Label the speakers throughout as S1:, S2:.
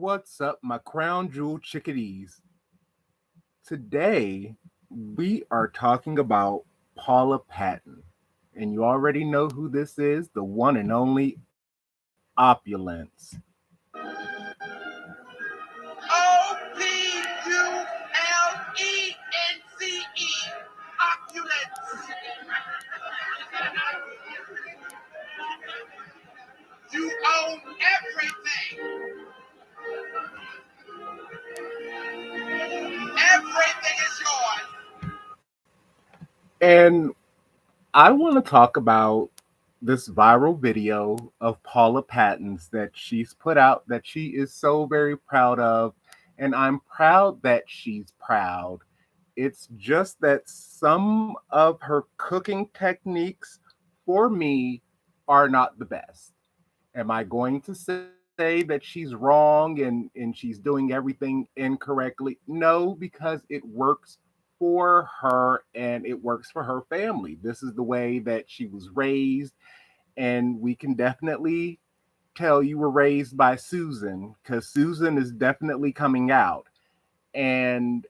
S1: What's up, my crown jewel chickadees? Today, we are talking about Paula Patton. And you already know who this is, the one and only Opulence.
S2: Opulence. You own everything. Everything is yours.
S1: And I want to talk about this viral video of Paula Patton's that she's put out that she is so very proud of. And I'm proud that she's proud. It's just that some of her cooking techniques for me are not the best. Am I going to say that she's wrong and she's doing everything incorrectly? No, because it works for her and it works for her family. This is the way that she was raised, and we can definitely tell you were raised by Susan because Susan is definitely coming out. And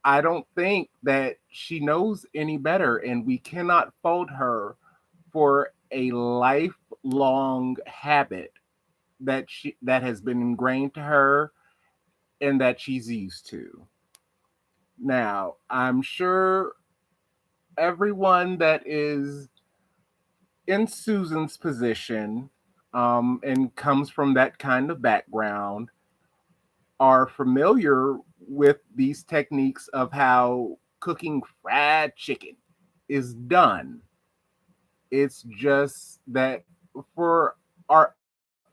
S1: I don't think that she knows any better, and we cannot fault her for a lifelong habit that has been ingrained to her and that she's used to. Now, I'm sure everyone that is in Susan's position and comes from that kind of background are familiar with these techniques of how cooking fried chicken is done. It's just that for our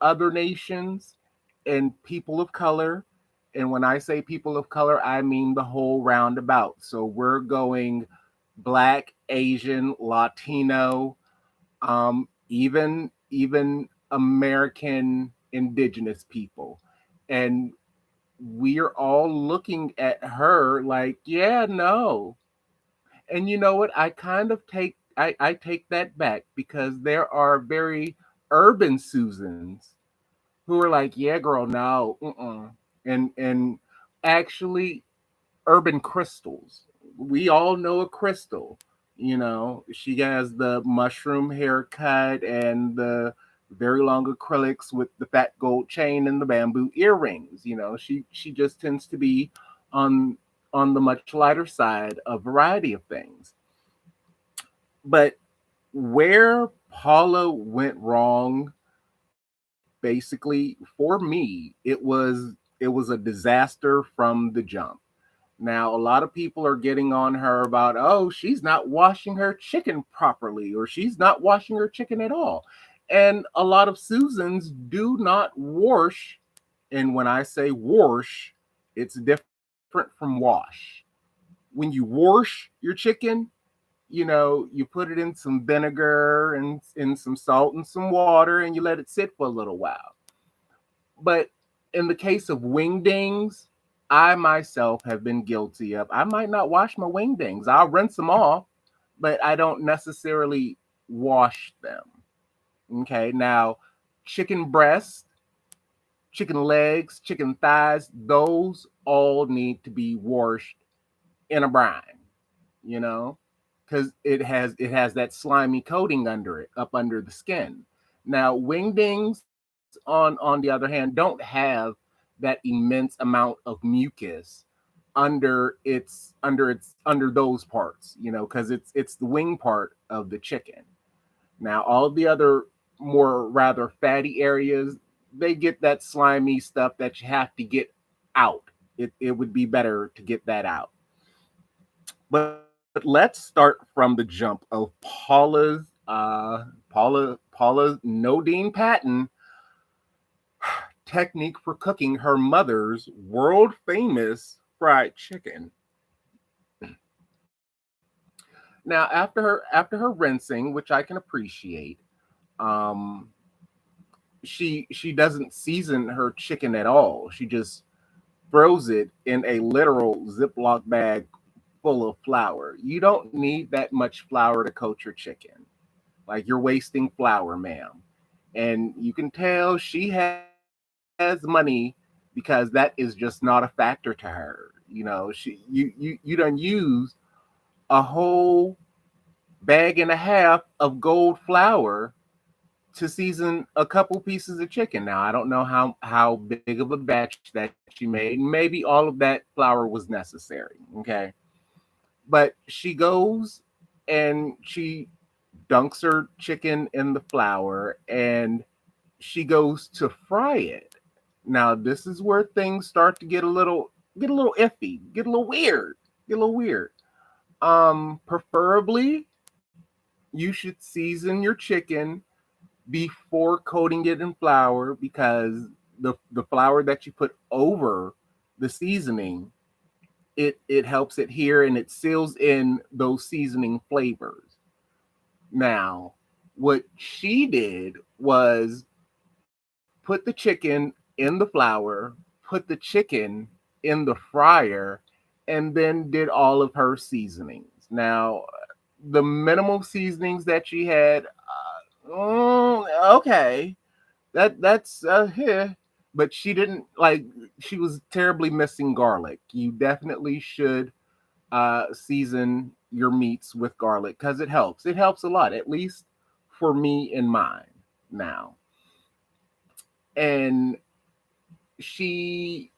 S1: other nations and people of color, and when I say people of color, I mean the whole roundabout. So we're going Black, Asian, Latino, even American indigenous people. And we're all looking at her like, yeah, no. And you know what? I take that back because there are very urban Susans who are like, yeah, girl, no, and actually urban crystals. We all know a crystal. You know, she has the mushroom haircut and the very long acrylics with the fat gold chain and the bamboo earrings. You know, she just tends to be on on the much lighter side of variety of things. But where Paula went wrong, basically for me, it was a disaster from the jump. Now, a lot of people are getting on her about, oh, she's not washing her chicken properly, or she's not washing her chicken at all. And a lot of Susans do not wash. And when I say wash, it's different from wash. When you wash your chicken, you put it in some vinegar and in some salt and some water and you let it sit for a little while. But in the case of wingdings, I myself have been guilty of. I might not wash my wingdings. I'll rinse them off, but I don't necessarily wash them. Okay, now chicken breast, chicken legs, chicken thighs, those all need to be washed in a brine, you know, because it has that slimy coating under it, up under the skin. Now, wingdings, on the other hand, don't have that immense amount of mucus under those parts, because it's the wing part of the chicken. Now, all the other more rather fatty areas, they get that slimy stuff that you have to get out. It would be better to get that out. But let's start from the jump of Paula's no Dean Patton technique for cooking her mother's world famous fried chicken. Now, after her rinsing, which I can appreciate, um, she doesn't season her chicken at all. She just throws it in a literal Ziploc bag full of flour. You don't need that much flour to coat your chicken. Like, you're wasting flour, ma'am. And you can tell she has money because that is just not a factor to her. You know, you done use a whole bag and a half of gold flour to season a couple pieces of chicken. Now I don't know how big of a batch that she made. Maybe all of that flour was necessary. Okay, but she goes and she dunks her chicken in the flour and she goes to fry it. Now this is where things start to get a little iffy, get a little weird, get a little weird. Preferably you should season your chicken before coating it in flour because the flour that you put over the seasoning, it helps adhere and it seals in those seasoning flavors. Now, what she did was put the chicken in the flour, put the chicken in the fryer, and then did all of her seasonings. Now, the minimal seasonings that she had, okay, that's here, but she didn't like. She was terribly missing garlic. You definitely should season your meats with garlic because it helps. It helps a lot, at least for me and mine now. And she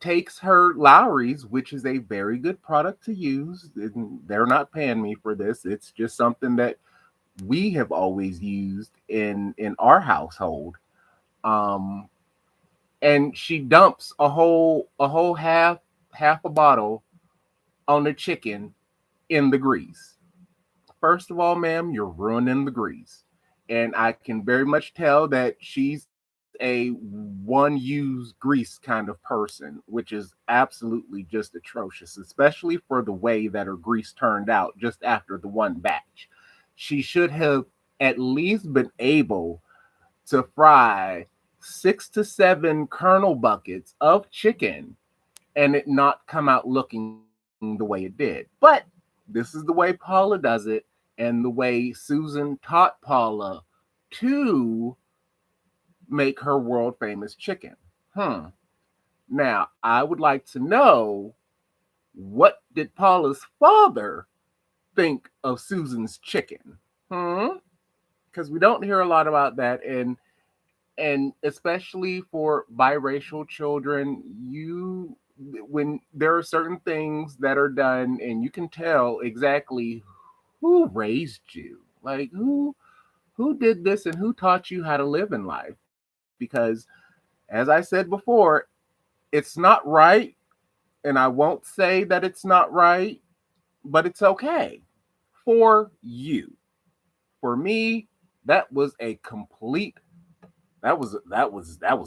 S1: takes her Lowry's, which is a very good product to use. And they're not paying me for this. It's just something that we have always used in our household. Um, and she dumps a whole half a bottle on the chicken in the grease. First of all, ma'am, you're ruining the grease. And I can very much tell that she's a one use grease kind of person, which is absolutely just atrocious, especially for the way that her grease turned out just after the one batch. She should have at least been able to fry 6 to 7 kernel buckets of chicken and it not come out looking the way it did. But this is the way Paula does it, and the way Susan taught Paula to make her world famous chicken. Hmm. Now, I would like to know, what did Paula's father think of Susan's chicken? Hmm? Because we don't hear a lot about that, and especially for biracial children, you when there are certain things that are done and you can tell exactly who raised you, like who did this and who taught you how to live in life, because as I said before, it's not right, and I won't say that it's not right, but it's okay for you. For me, that was a complete, that was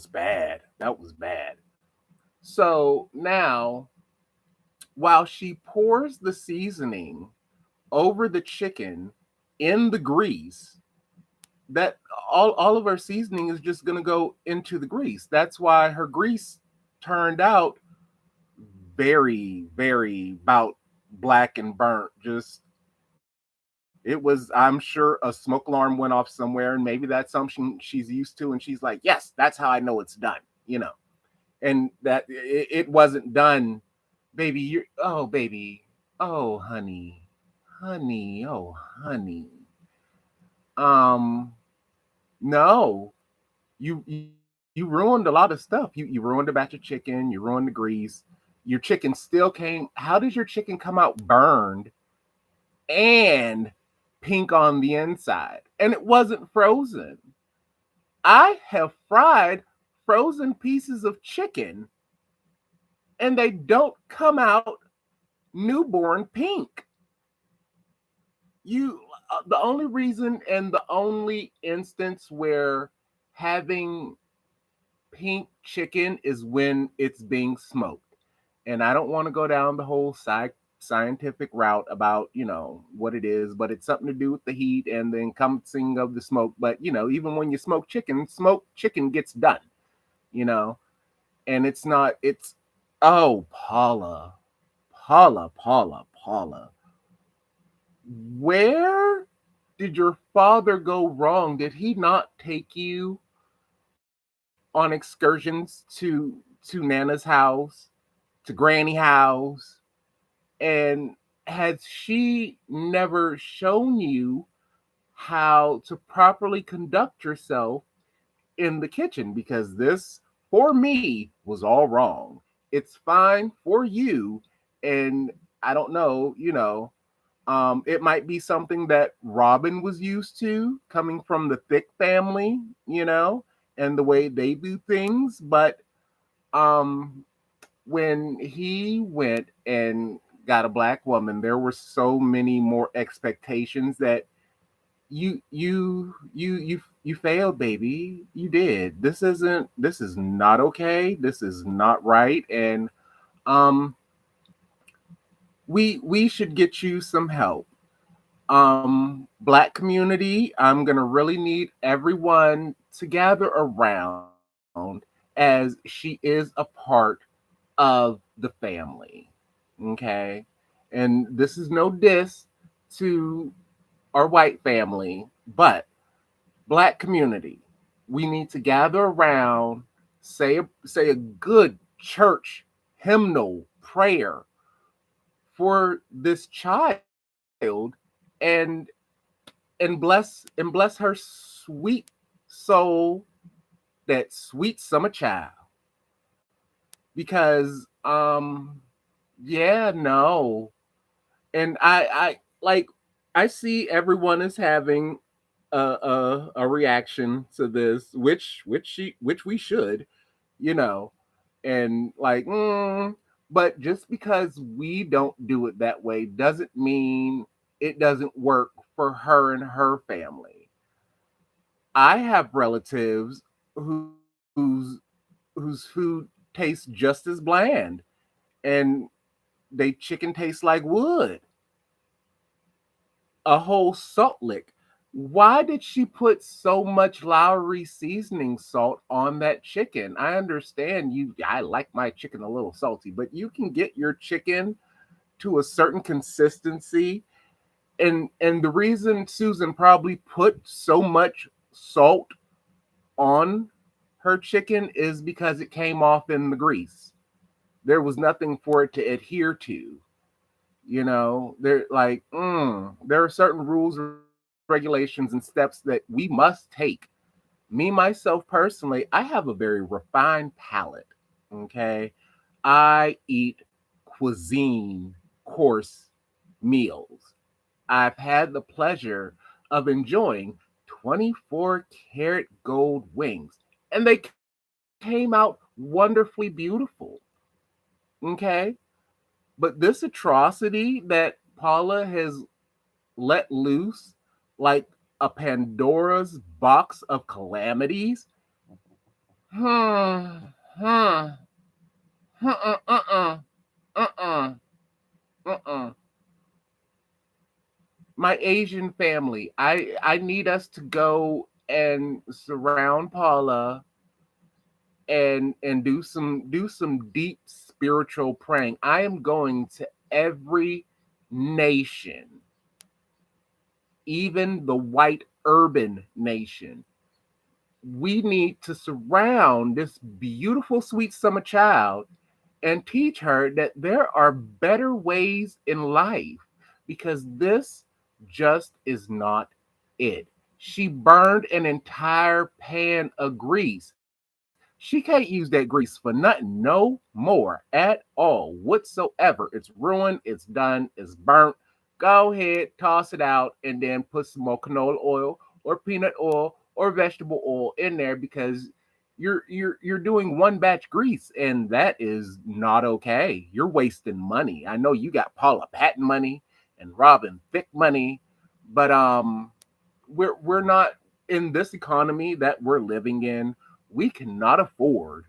S1: bad. That was bad. So now, while she pours the seasoning over the chicken in the grease, that all of her seasoning is just going to go into the grease. That's why her grease turned out very about black and burnt. Just it was, I'm sure, a smoke alarm went off somewhere, and maybe that's something she's used to, and she's like, yes, that's how I know it's done, you know. And that it wasn't done, baby. You're, oh baby, oh honey, honey, oh honey. Um, no, you ruined a lot of stuff. You ruined a batch of chicken. You ruined the grease. Your chicken still came. How does your chicken come out burned and pink on the inside? And it wasn't frozen. I have fried frozen pieces of chicken and they don't come out newborn pink. You The only reason and the only instance where having pink chicken is when it's being smoked. And I don't want to go down the whole scientific route about, what it is, but it's something to do with the heat and the encompassing of the smoke. But, even when you smoke chicken, smoked chicken gets done, you know, and it's not, it's, oh, Paula. Where did your father go wrong? Did he not take you on on excursions to Nana's house, to Granny house, and has she never shown you how to properly conduct yourself in the kitchen? Because this, for me, was all wrong. It's fine for you, and I don't know, it might be something that Robin was used to coming from the thick family, and the way they do things. But um, when he went and got a black woman, there were so many more expectations that you failed, baby. You did. This is not okay. This is not right. And um we should get you some help. Black community, I'm gonna really need everyone to gather around, as she is a part of the family. Okay. And this is no diss to our white family, but black community, we need to gather around, say a good church hymnal prayer for this child, and and bless her sweet soul, that sweet summer child. Because yeah, no. And I like, I see everyone is having a reaction to this, which we should, you know, and like, but just because we don't do it that way doesn't mean it doesn't work for her and her family. I have relatives whose whose food tastes just as bland, and they chicken tastes like wood, a whole salt lick. Why did she put so much Lowry seasoning salt on that chicken? I understand you, I like my chicken a little salty, but you can get your chicken to a certain consistency. And the reason Susan probably put so much salt on her chicken is because it came off in the grease. There was nothing for it to adhere to. There, like, there are certain rules, regulations, and steps that we must take. Me myself personally, I have a very refined palate. Okay, I eat cuisine course meals. I've had the pleasure of enjoying 24 karat gold wings, and they came out wonderfully beautiful. Okay, but this atrocity that Paula has let loose, like a Pandora's box of calamities. Hmm, hmm, uh-uh, uh-uh, uh-uh. My Asian family, I need us to go and surround Paula and do some deep spiritual praying. I am going to every nation, even the white urban nation. We need to surround this beautiful, sweet summer child and teach her that there are better ways in life, because this just is not it. She burned an entire pan of grease. She can't use that grease for nothing no more at all whatsoever. It's ruined, it's done, it's burnt. Go ahead, toss it out, and then put some more canola oil or peanut oil or vegetable oil in there, because you're doing one batch grease, and that is not okay. You're wasting money. I know you got Paula Patton money and Robin Thicke money, but we're not, in this economy that we're living in, we cannot afford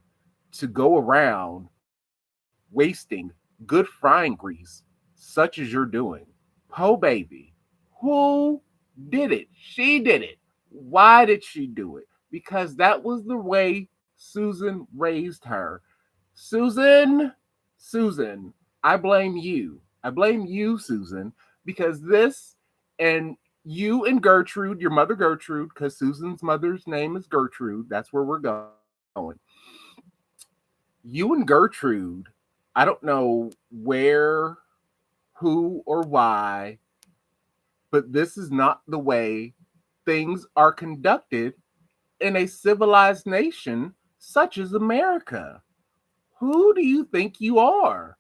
S1: to go around wasting good frying grease such as you're doing. Po baby, who did it? She did it. Why did she do it? Because that was the way Susan raised her. Susan, Susan, I blame you. I blame you, Susan, because this, and you and Gertrude, your mother Gertrude, because Susan's mother's name is Gertrude. That's where we're going. You and Gertrude, I don't know where, who, or why, but this is not the way things are conducted in a civilized nation such as America. Who do you think you are?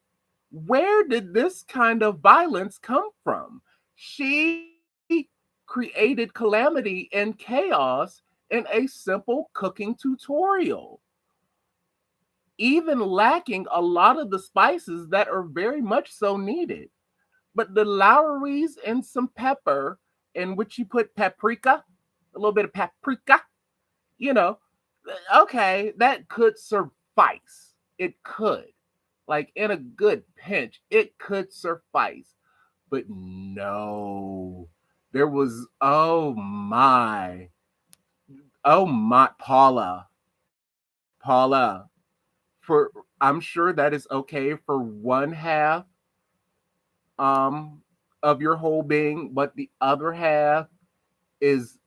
S1: Where did this kind of violence come from? She created calamity and chaos in a simple cooking tutorial, even lacking a lot of the spices that are very much so needed. But the Lowry's and some pepper, in which you put paprika, a little bit of paprika, you know, okay, that could suffice. It could. Like in a good pinch, it could suffice. But no, there was, oh my, Paula, for I'm sure that is okay for one half um of your whole being, but the other half is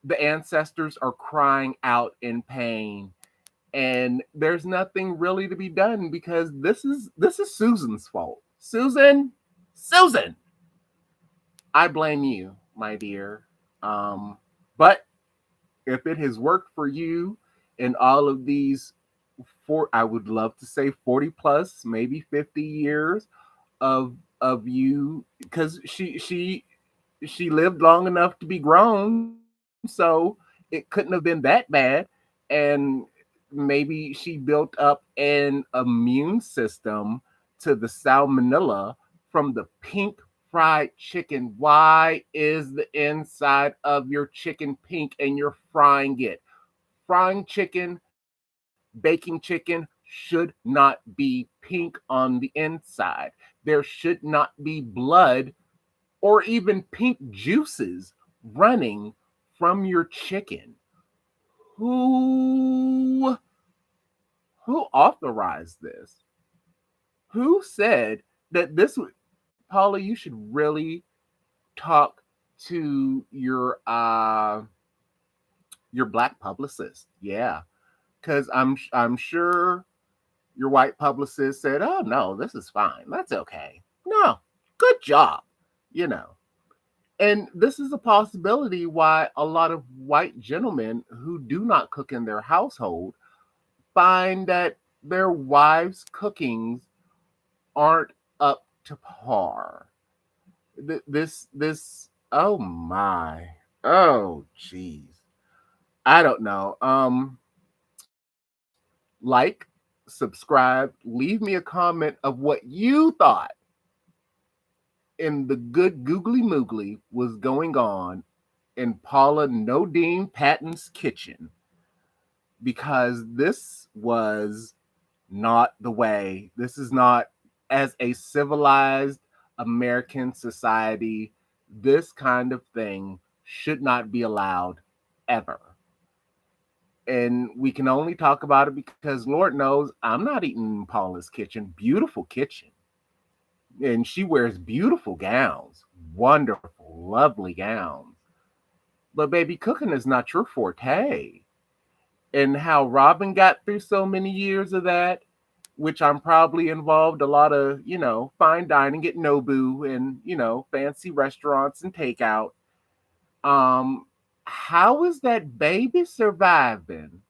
S1: the ancestors are crying out in pain, and there's nothing really to be done because this is Susan's fault. Susan, I blame you, my dear. But if it has worked for you in all of these I would love to say 40 plus, maybe 50 years of you, because she lived long enough to be grown, so it couldn't have been that bad. And maybe she built up an immune system to the salmonella from the pink fried chicken. Why is the inside of your chicken pink and you're frying it? Frying chicken, baking chicken should not be pink on the inside. There should not be blood or even pink juices running from your chicken. Who who authorized this? Who said that this would, Paula, you should really talk to your black publicist. Yeah, cuz I'm sure your white publicist said, "Oh no, this is fine. That's okay." No. Good job. You know. And this is a possibility why a lot of white gentlemen who do not cook in their household find that their wives' cookings aren't up to par. Oh my. Oh jeez. I don't know. Like, subscribe, leave me a comment of what you thought in the good googly moogly was going on in Paula No Deen Patton's kitchen, because this was not the way. This is not, as a civilized American society, this kind of thing should not be allowed ever. And we can only talk about it because Lord knows I'm not eating Paula's kitchen. Beautiful kitchen. And she wears beautiful gowns, wonderful, lovely gowns. But baby, cooking is not your forte. And how Robin got through so many years of that, which I'm probably involved a lot of, fine dining at Nobu and, fancy restaurants and takeout. Um, how is that baby surviving?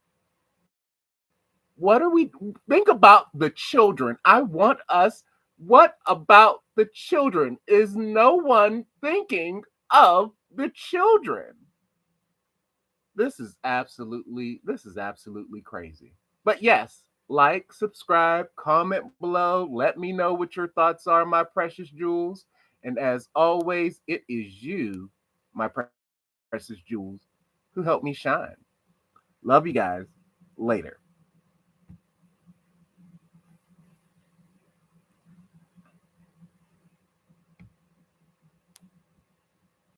S1: What are we think about the children? I want us what about the children? Is no one thinking of the children? This is absolutely crazy. But yes, like, subscribe, comment below, let me know what your thoughts are, my precious jewels. And as always, it is you, my precious jewels, who help me shine. Love you guys. Later.